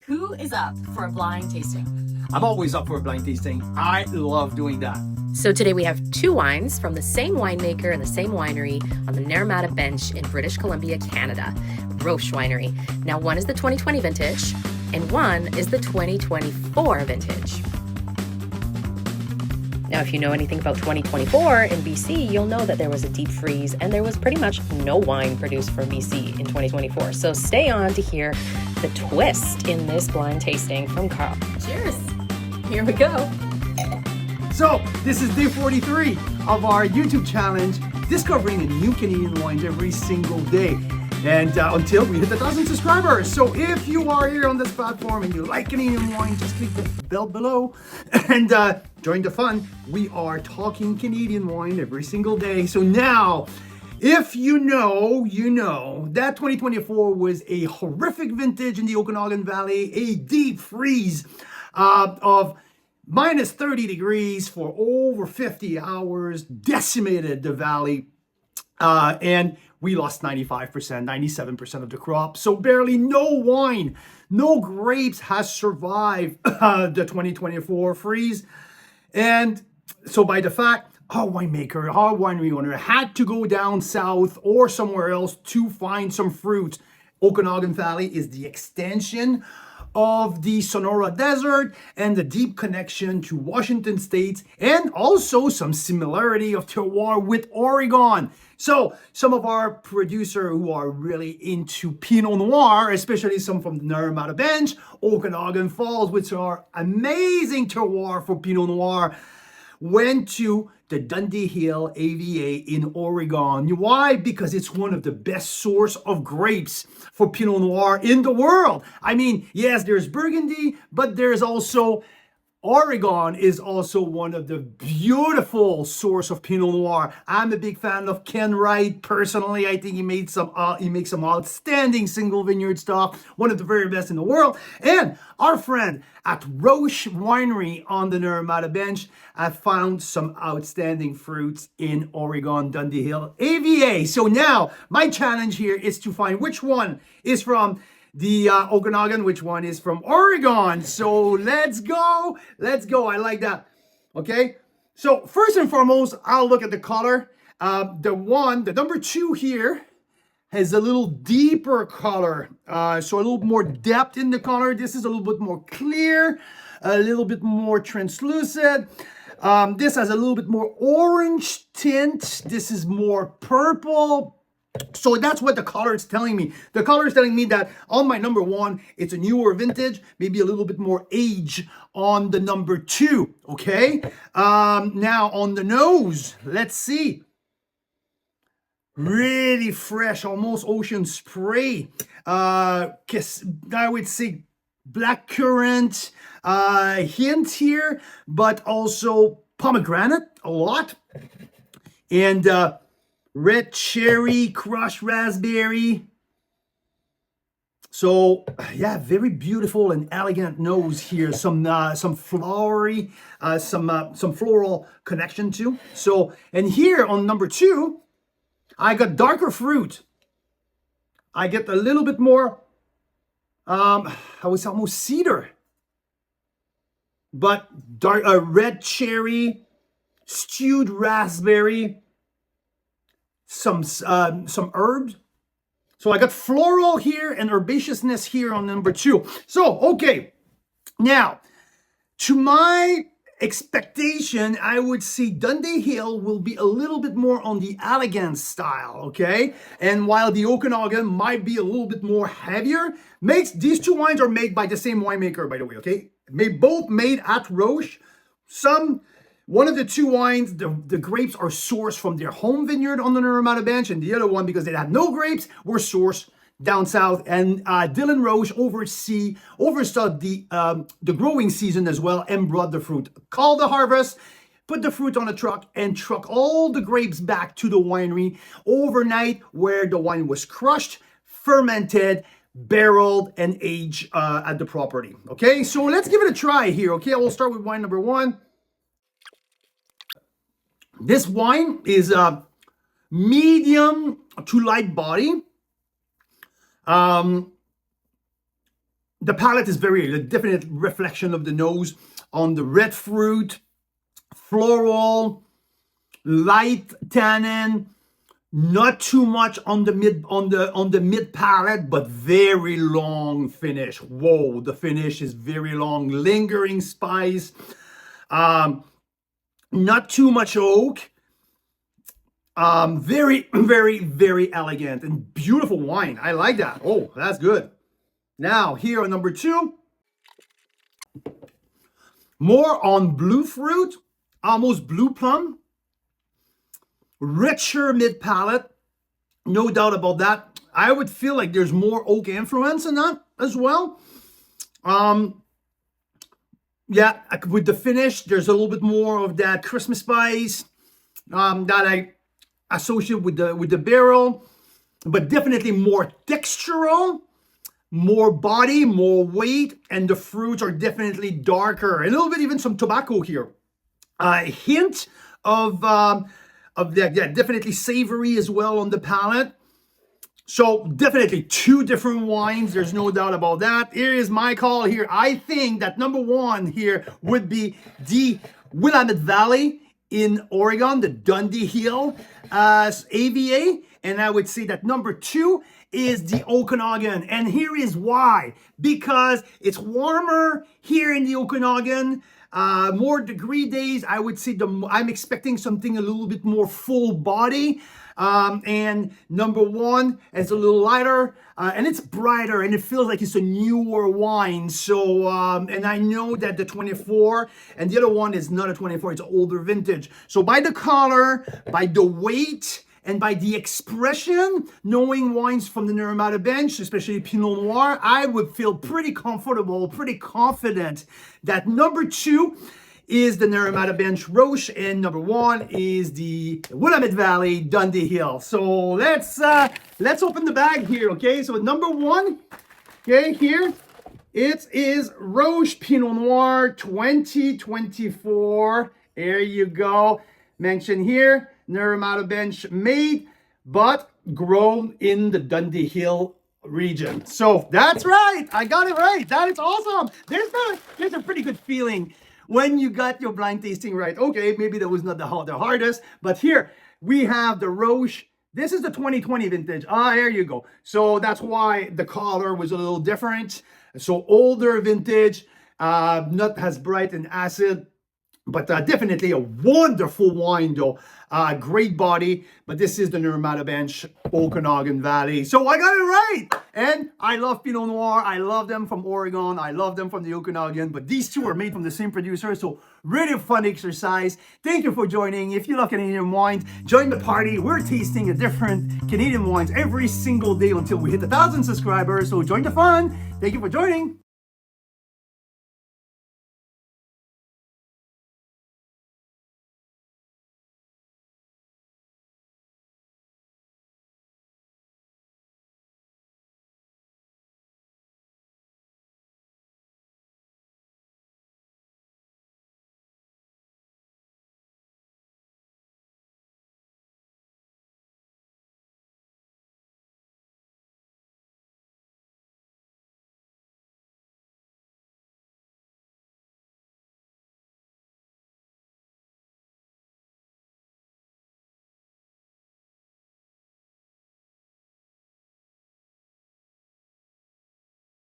Who is up for a blind tasting? I'm always up for a blind tasting. I love doing that. So today we have two wines from the same winemaker and the same winery on the Naramata Bench in British Columbia, Canada, Roche Winery. Now, one is the 2020 vintage and one is the 2024 vintage. Now, if you know anything about 2024 in BC, you'll know that there was a deep freeze and there was pretty much no wine produced from BC in 2024. So stay on to hear the twist in this blind tasting from Carl. Cheers. Here we go. So, this is day 43 of our YouTube challenge, discovering a new Canadian wines every single day. And until we hit 1,000 subscribers. So if you are here on this platform and you like Canadian wine, just click the bell below and join the fun. We are talking Canadian wine every single day. So now, if you know that 2024 was a horrific vintage in the Okanagan Valley, a deep freeze of minus 30 degrees for over 50 hours, decimated the valley, and we lost 95%, 97% of the crop. So barely no wine, no grapes has survived the 2024 freeze. And so by the fact, our winemaker, our winery owner had to go down south or somewhere else to find some fruit. Okanagan Valley is the extension of the Sonora Desert and the deep connection to Washington State, and also some similarity of terroir with Oregon. So some of our producers who are really into Pinot Noir, especially some from the Naramata Bench, Okanagan Falls, which are amazing terroir for Pinot Noir, went to the Dundee Hill AVA in Oregon. Why? Because it's one of the best source of grapes for Pinot Noir in the world. I mean, yes, there's Burgundy, but there's also Oregon is also one of the beautiful source of Pinot Noir. I'm a big fan of Ken Wright. Personally, I think he makes some outstanding single vineyard stuff, one of the very best in the world. And our friend at Roche Winery on the Naramata Bench have found some outstanding fruits in Oregon, Dundee Hill AVA. So now my challenge here is to find which one is from the Okanagan, which one is from Oregon. So let's go. I like that. Okay. So first and foremost, I'll look at the color. The number 2 here has a little deeper color. So a little more depth in the color. This is a little bit more clear, a little bit more translucent. This has a little bit more orange tint. This is more purple. So that's what the color is telling me. The color is telling me that on my number 1, it's a newer vintage, maybe a little bit more age on the number 2, okay? Now on the nose, let's see. Really fresh, almost ocean spray. I would say blackcurrant hint here, but also pomegranate a lot. And red cherry, crushed raspberry. So yeah, very beautiful and elegant nose here. Some flowery, some floral connection too. So, and here on number 2, I got darker fruit. I get a little bit more, I would say almost cedar, but dark, red cherry, stewed raspberry, some herbs. So I got floral here and herbaceousness here on number 2. So, okay. Now, to my expectation, I would say Dundee Hill will be a little bit more on the elegant style, okay? And while the Okanagan might be a little bit more heavier, these 2 wines are made by the same winemaker, by the way, okay? Both made at Roche. One of the 2 wines, the grapes are sourced from their home vineyard on the Naramata Bench, and the other one, because they had no grapes, were sourced down south. And Dylan Roche oversaw the growing season as well and brought the fruit. Called the harvest, put the fruit on a truck, and truck all the grapes back to the winery overnight, where the wine was crushed, fermented, barreled, and aged at the property. Okay, so let's give it a try here. Okay, I will start with wine number 1. This wine is medium to light body. the palate is a definite reflection of the nose on the red fruit, floral, light tannin, not too much on the mid palate, but very long finish. Whoa, the finish is very long, lingering spice. Not too much oak. Very, very, very elegant and beautiful wine. I like that. Oh, that's good. Now, here on number 2, more on blue fruit, almost blue plum, richer mid palate, no doubt about that. I would feel like there's more oak influence in that as well. Yeah, with the finish, there's a little bit more of that Christmas spice that I associate with the barrel, but definitely more textural. More body, more weight, and the fruits are definitely darker. A little bit even some tobacco here. A hint of that, yeah, definitely savory as well on the palate. So definitely 2 different wines. There's no doubt about that. Here is my call here. I think that number 1 here would be the Willamette Valley in Oregon, the Dundee Hill AVA. And I would say that number 2 is the Okanagan. And here is why. Because it's warmer here in the Okanagan, more degree days. I would say I'm expecting something a little bit more full body. And number 1 is a little lighter, and it's brighter, and it feels like it's a newer wine. So, and I know that the 24 and the other one is not a 24, it's an older vintage. So by the color, by the weight, and by the expression, knowing wines from the Naramata Bench, especially Pinot Noir, I would feel pretty comfortable, pretty confident that number 2 is the Naramata Bench Roche, and number 1 is the Willamette Valley Dundee Hill. So let's open the bag here, okay? So number 1, okay, here it is Roche Pinot Noir 2024. There you go. Mention here, Naramata Bench made, but grown in the Dundee Hill region. So that's right. I got it right. That is awesome. There's a pretty good feeling when you got your blind tasting right. Okay, maybe that was not the hardest, but here we have the Roche. This is the 2020 vintage. There you go. So that's why the color was a little different. So older vintage, not as bright and acid, but definitely a wonderful wine though. Great body, but this is the Naramata Bench, Okanagan Valley. So I got it right. And I love Pinot Noir. I love them from Oregon. I love them from the Okanagan, but these 2 are made from the same producer. So really fun exercise. Thank you for joining. If you love Canadian wines, join the party. We're tasting a different Canadian wines every single day until we hit 1,000 subscribers. So join the fun. Thank you for joining.